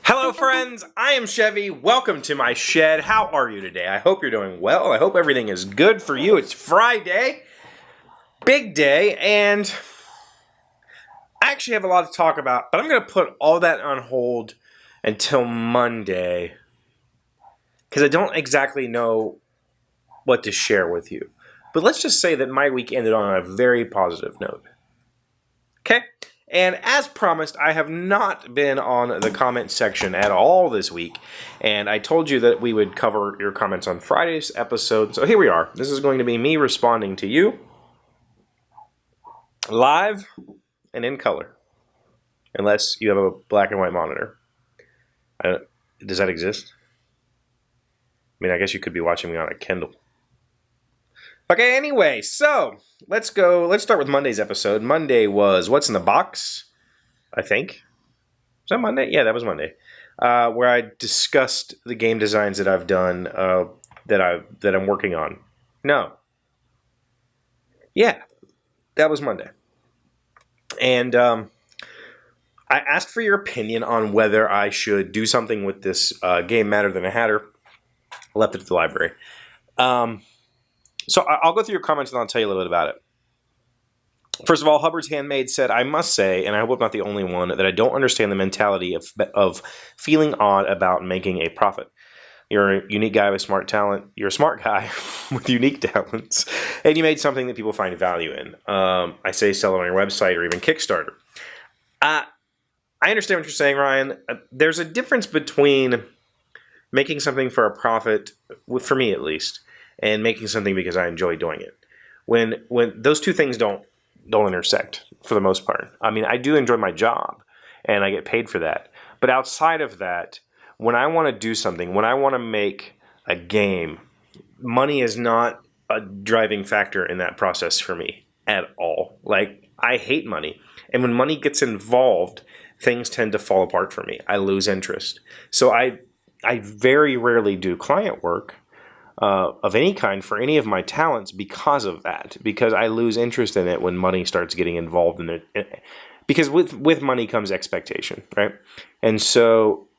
Hello friends, I am Chevee. Welcome to my shed. How are you today? I hope you're doing well. I hope everything is good for you. It's Friday, big day, and I actually have a lot to talk about, but I'm going to put all that on hold until Monday because I don't exactly know what to share with you. But let's just say that my week ended on a very positive note. Okay? And as promised, I have not been on the comment section at all this week. And I told you that we would cover your comments on Friday's episode. So here we are. This is going to be me responding to you live and in color. Unless you have a black and white monitor. Does that exist? I mean, I guess you could be watching me on a Kindle. Okay, anyway, so let's start with Monday's episode. Monday was What's in the Box, I think. Was that Monday? Yeah, that was Monday. Where I discussed the game designs that I've done, that I'm working on. No. Yeah, that was Monday. And I asked for your opinion on whether I should do something with this game Madder Than a Hatter. I left it at the library. So I'll go through your comments and I'll tell you a little bit about it. First of all, Hubbard's Handmaid said, I must say, and I hope I'm not the only one, that I don't understand the mentality of feeling odd about making a profit. You're a unique guy with smart talent. You're a smart guy with unique talents. And you made something that people find value in. I say sell it on your website or even Kickstarter. I understand what you're saying, Ryan. There's a difference between making something for a profit, for me at least, and making something because I enjoy doing it. When those two things don't intersect for the most part. I mean, I do enjoy my job and I get paid for that. But outside of that, when I want to do something, when I want to make a game, money is not a driving factor in that process for me at all. Like, I hate money. And when money gets involved, things tend to fall apart for me. I lose interest. So I very rarely do client work of any kind for any of my talents because of that. Because I lose interest in it when money starts getting involved in it. Because with money comes expectation, right? And so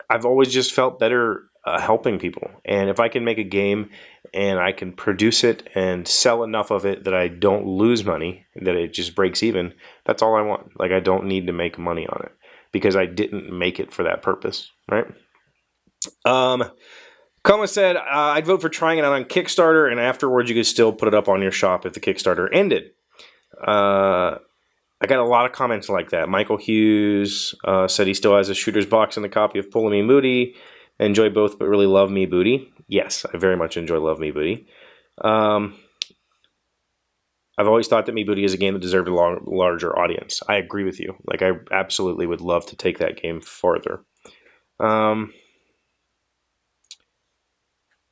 I've always just felt better helping people. And if I can make a game and I can produce it and sell enough of it that I don't lose money, that it just breaks even, that's all I want. Like, I don't need to make money on it because I didn't make it for that purpose, right? Coma said, I'd vote for trying it out on Kickstarter, and afterwards you could still put it up on your shop if the Kickstarter ended. I got a lot of comments like that. Michael Hughes said he still has a shooter's box and a copy of Pull Me Moody. Enjoy both, but really love Me Booty. Yes, I very much enjoy Love Me Booty. I've always thought that Me Booty is a game that deserved a larger audience. I agree with you. Like, I absolutely would love to take that game further.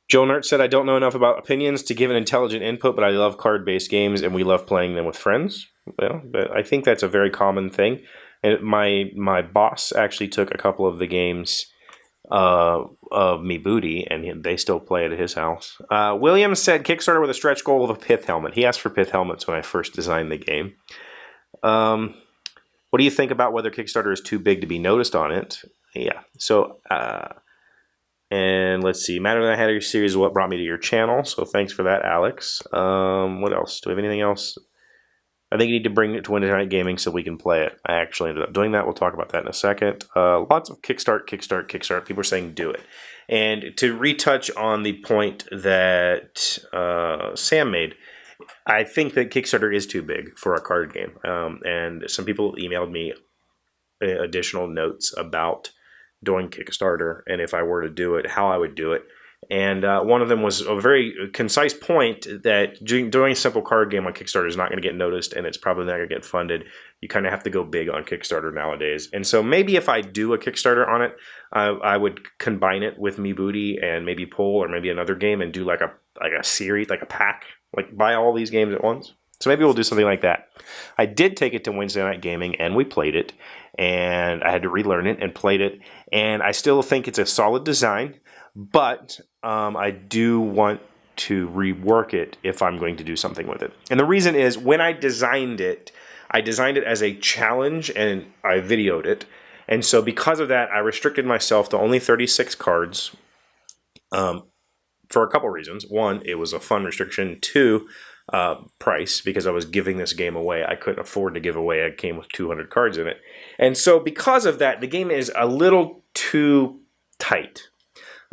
Joe Nert said, I don't know enough about opinions to give an intelligent input, but I love card-based games, and we love playing them with friends. Well, but I think that's a very common thing. And my boss actually took a couple of the games of Me Booty, and they still play it at his house. Williams said, Kickstarter with a stretch goal of a pith helmet. He asked for pith helmets when I first designed the game. What do you think about whether Kickstarter is too big to be noticed on it? Yeah, so... and let's see, Matter Than a Hatter series is what brought me to your channel, so thanks for that, Alex. What else? Do we have anything else? I think you need to bring it to Wednesday Night Gaming so we can play it. I actually ended up doing that. We'll talk about that in a second. Lots of Kickstart. People are saying do it. And to retouch on the point that Sam made, I think that Kickstarter is too big for a card game. And some people emailed me additional notes about doing Kickstarter, and if I were to do it, how I would do it. And one of them was a very concise point that doing a simple card game on Kickstarter is not going to get noticed, and it's probably not going to get funded. You kind of have to go big on Kickstarter nowadays. And so maybe if I do a Kickstarter on it, I would combine it with Me Booty and maybe Pull or maybe another game and do like a series, like a pack, like buy all these games at once. So maybe we'll do something like that. I did take it to Wednesday Night Gaming, and we played it, and I had to relearn it and played it, and I still think it's a solid design, but I do want to rework it if I'm going to do something with it. And the reason is, when I designed it as a challenge and I videoed it. And so because of that, I restricted myself to only 36 cards for a couple reasons. One, it was a fun restriction. Two, price, because I was giving this game away. I couldn't afford to give away a game with 200 cards in it. And so because of that, the game is a little too tight.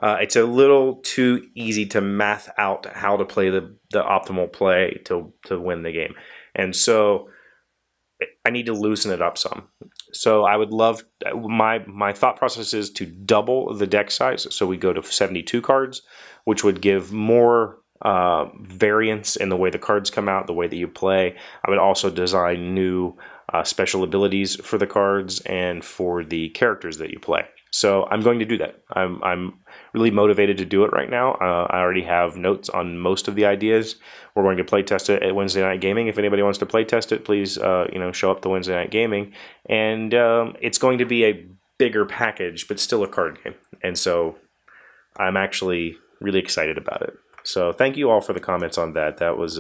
It's a little too easy to math out how to play the optimal play to win the game. And so I need to loosen it up some. So I would love, my thought process is to double the deck size. So we go to 72 cards, which would give more variance in the way the cards come out, the way that you play. I would also design new special abilities for the cards and for the characters that you play. So I'm going to do that. I'm really motivated to do it right now. I already have notes on most of the ideas. We're going to play test it at Wednesday Night Gaming. If anybody wants to play test it, please show up to Wednesday Night Gaming. And it's going to be a bigger package, but still a card game. And so I'm actually really excited about it. So thank you all for the comments on that. That was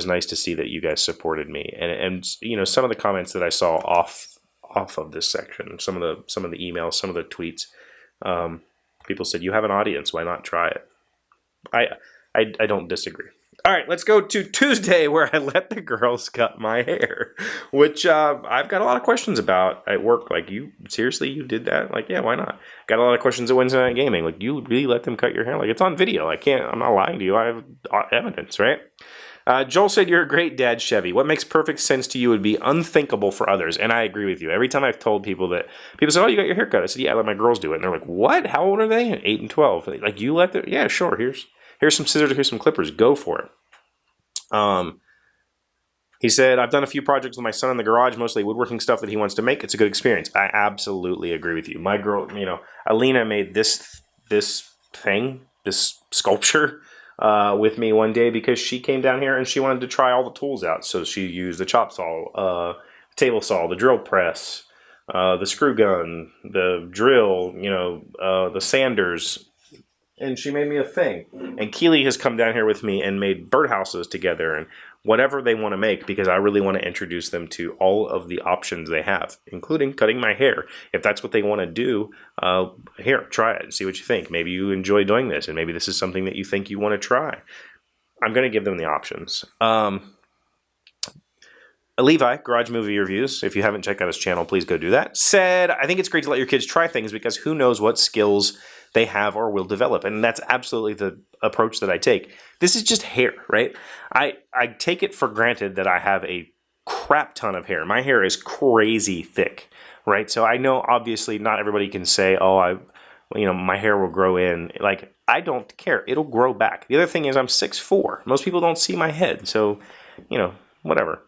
nice to see that you guys supported me. And some of the comments that I saw off of this section, some of the emails, some of the tweets, people said, you have an audience, why not try it? I don't disagree. All right, let's go to Tuesday, where I let the girls cut my hair, which I've got a lot of questions about at work. Like, you did that? Like, yeah, why not? Got a lot of questions at Wednesday Night Gaming. Like, you really let them cut your hair? Like, it's on video. I'm not lying to you. I have evidence, right? Joel said, you're a great dad, Chevee. What makes perfect sense to you would be unthinkable for others. And I agree with you. Every time I've told people that, people say, oh, you got your hair cut. I said, yeah, I let my girls do it. And they're like, what? How old are they? 8 and 12. Like, you let them? Yeah, sure. Here's some scissors. Here's some clippers. Go for it. He said, I've done a few projects with my son in the garage, mostly woodworking stuff that he wants to make. It's a good experience. I absolutely agree with you. My girl, Alina made this thing, this sculpture, with me one day because she came down here and she wanted to try all the tools out. So she used the chop saw, table saw, the drill press, the screw gun, the drill, the sanders, and she made me a thing. And Keely has come down here with me and made birdhouses together and whatever they want to make, because I really want to introduce them to all of the options they have, including cutting my hair. If that's what they want to do, here, try it and see what you think. Maybe you enjoy doing this, and maybe this is something that you think you want to try. I'm going to give them the options. Levi, Garage Movie Reviews, if you haven't checked out his channel, please go do that, said, I think it's great to let your kids try things because who knows what skills they have or will develop. And that's absolutely the approach that I take. This is just hair, right? I take it for granted that I have a crap ton of hair. My hair is crazy thick, right? So I know obviously not everybody can say, oh, my hair will grow in. Like, I don't care. It'll grow back. The other thing is I'm 6'4". Most people don't see my head. So, whatever.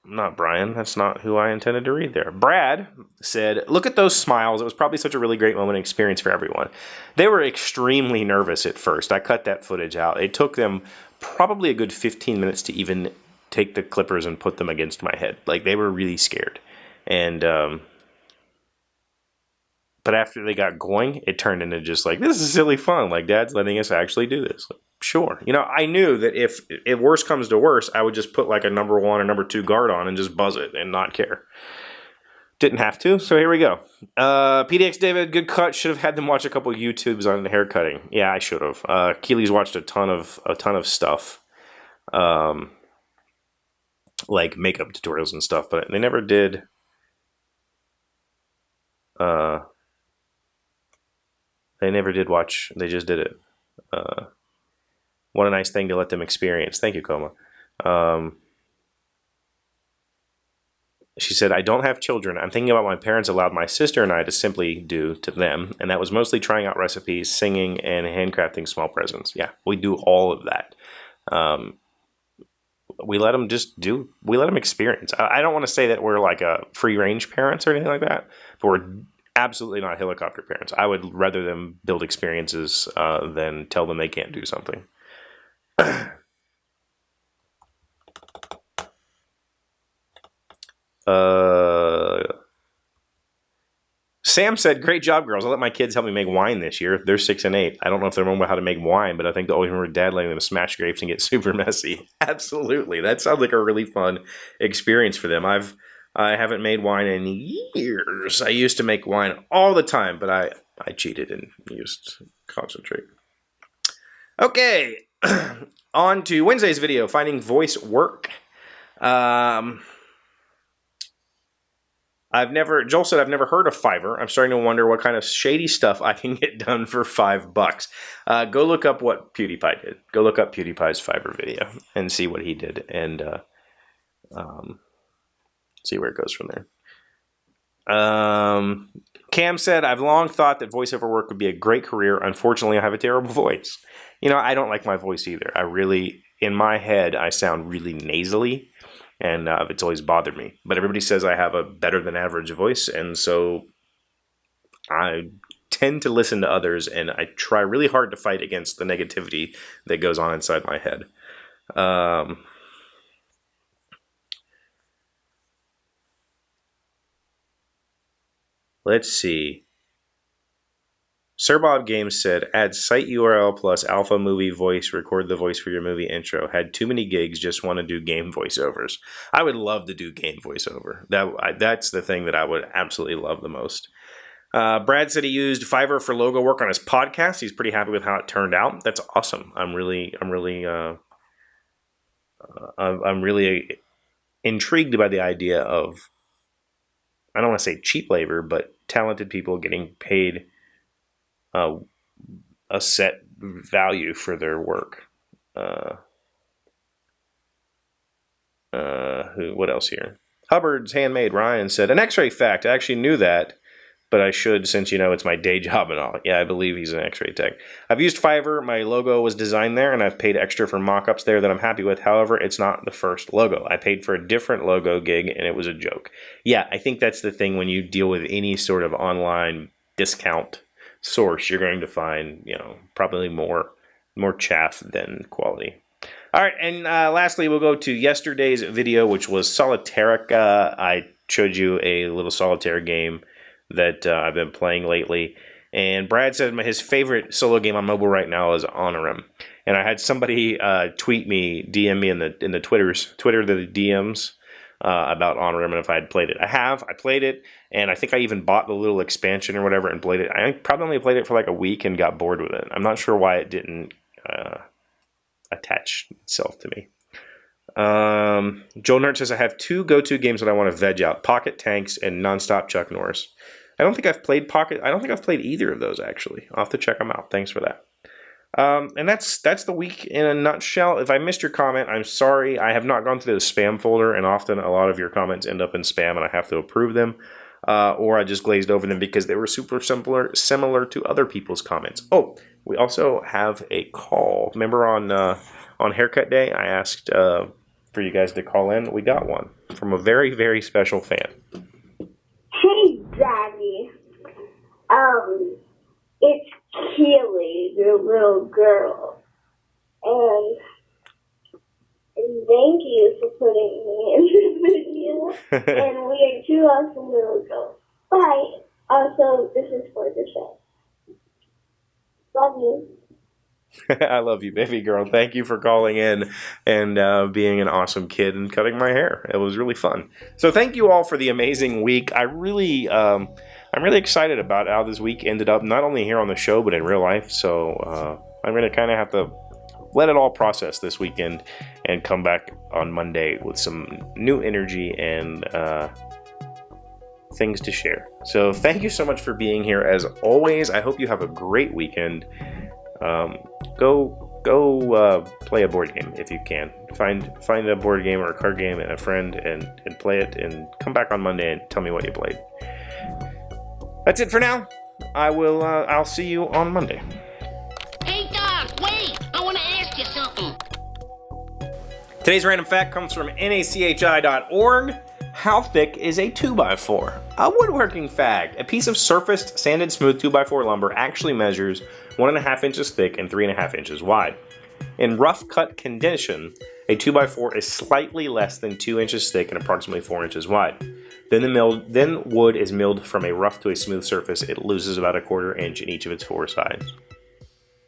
Not Brian, that's not who I intended to read there. Brad said, look at those smiles. It was probably such a really great moment and experience for everyone. They were extremely nervous at first. I cut that footage out. It took them probably a good 15 minutes to even take the clippers and put them against my head. Like, they were really scared. And, but after they got going, it turned into just like, this is silly fun. Like, Dad's letting us actually do this. Like, sure. I knew that if worse comes to worse, I would just put like a number 1 or number 2 guard on and just buzz it and not care. Didn't have to, so here we go. PDX David, good cut. Should have had them watch a couple YouTubes on hair cutting. Yeah, I should have. Keely's watched a ton of stuff, like makeup tutorials and stuff, but they never did. They never did watch. They just did it. What a nice thing to let them experience. Thank you, Coma. She said, I don't have children. I'm thinking about what my parents allowed my sister and I to simply do to them. And that was mostly trying out recipes, singing, and handcrafting small presents. Yeah, we do all of that. We let them experience. I don't want to say that we're like a free range parents or anything like that, but we're absolutely not helicopter parents. I would rather them build experiences than tell them they can't do something. Sam said, great job, girls. I'll let my kids help me make wine this year. They're 6 and 8. I don't know if they remember how to make wine, but I think they'll always remember Dad letting them smash grapes and get super messy. Absolutely. That sounds like a really fun experience for them. I haven't made wine in years. I used to make wine all the time, but I cheated and used concentrate. Okay. On to Wednesday's video, finding voice work. Joel said, I've never heard of Fiverr. I'm starting to wonder what kind of shady stuff I can get done for $5. Go look up what PewDiePie did. Go look up PewDiePie's Fiverr video and see what he did and see where it goes from there. Cam said, I've long thought that voiceover work would be a great career. Unfortunately, I have a terrible voice. I don't like my voice either. In my head, I sound really nasally. And it's always bothered me. But everybody says I have a better than average voice. And so I tend to listen to others. And I try really hard to fight against the negativity that goes on inside my head. Let's see. Sir Bob Games said, add site URL plus alpha movie voice, record the voice for your movie intro. Had too many gigs, just want to do game voiceovers. I would love to do game voiceover. That's the thing that I would absolutely love the most. Brad said he used Fiverr for logo work on his podcast. He's pretty happy with how it turned out. That's awesome. I'm really intrigued by the idea of, I don't want to say cheap labor, but talented people getting paid a set value for their work. What else here? Hubbard's Handmade Ryan said, an x-ray fact. I actually knew that, but I should since, it's my day job and all. Yeah, I believe he's an x-ray tech. I've used Fiverr. My logo was designed there, and I've paid extra for mock-ups there that I'm happy with. However, it's not the first logo. I paid for a different logo gig, and it was a joke. Yeah, I think that's the thing when you deal with any sort of online discount source, you're going to find, probably more chaff than quality. All right, and lastly, we'll go to yesterday's video, which was Solitarica. I showed you a little solitaire game that I've been playing lately, and Brad said his favorite solo game on mobile right now is Honorum. And I had somebody DM me in the Twitter the DMs about Honorum and if I had played it. I played it, and I think I even bought the little expansion or whatever and played it. I probably only played it for like a week and got bored with it. I'm not sure why it didn't attach itself to me. Joel Nert says, I have two go-to games that I want to veg out, Pocket Tanks and Nonstop Chuck Norris. I don't think I've played either of those, actually. I'll have to check them out. Thanks for that. And that's the week in a nutshell. If I missed your comment, I'm sorry. I have not gone through the spam folder, and often a lot of your comments end up in spam, and I have to approve them. Or I just glazed over them because they were super similar to other people's comments. Oh, we also have a call. Remember on Haircut Day, I asked for you guys to call in. We got one from a very, very special fan. Hey, Daddy. It's Keely, your little girl. And thank you for putting me in the video. And we are two awesome little girls. Bye. Also, this is for the show. Love you. I love you, baby girl. Thank you for calling in and being an awesome kid and cutting my hair. It was really fun. So thank you all for the amazing week. I'm really excited about how this week ended up, not only here on the show, but in real life. So I'm going to kind of have to let it all process this weekend and come back on Monday with some new energy and things to share. So thank you so much for being here. As always, I hope you have a great weekend. Go play a board game if you can. Find a board game or a card game and a friend and play it, and come back on Monday and tell me what you played. That's it for now. I'll see you on Monday. Hey Doc, wait! I want to ask you something. Today's random fact comes from nachi.org. How thick is a 2x4? A woodworking fact. A piece of surfaced, sanded, smooth 2x4 lumber actually measures 1.5 inches thick and 3.5 inches wide. In rough cut condition, a 2x4 is slightly less than 2 inches thick and approximately 4 inches wide. Then wood is milled from a rough to a smooth surface. It loses about a 1/4 inch in each of its 4 sides.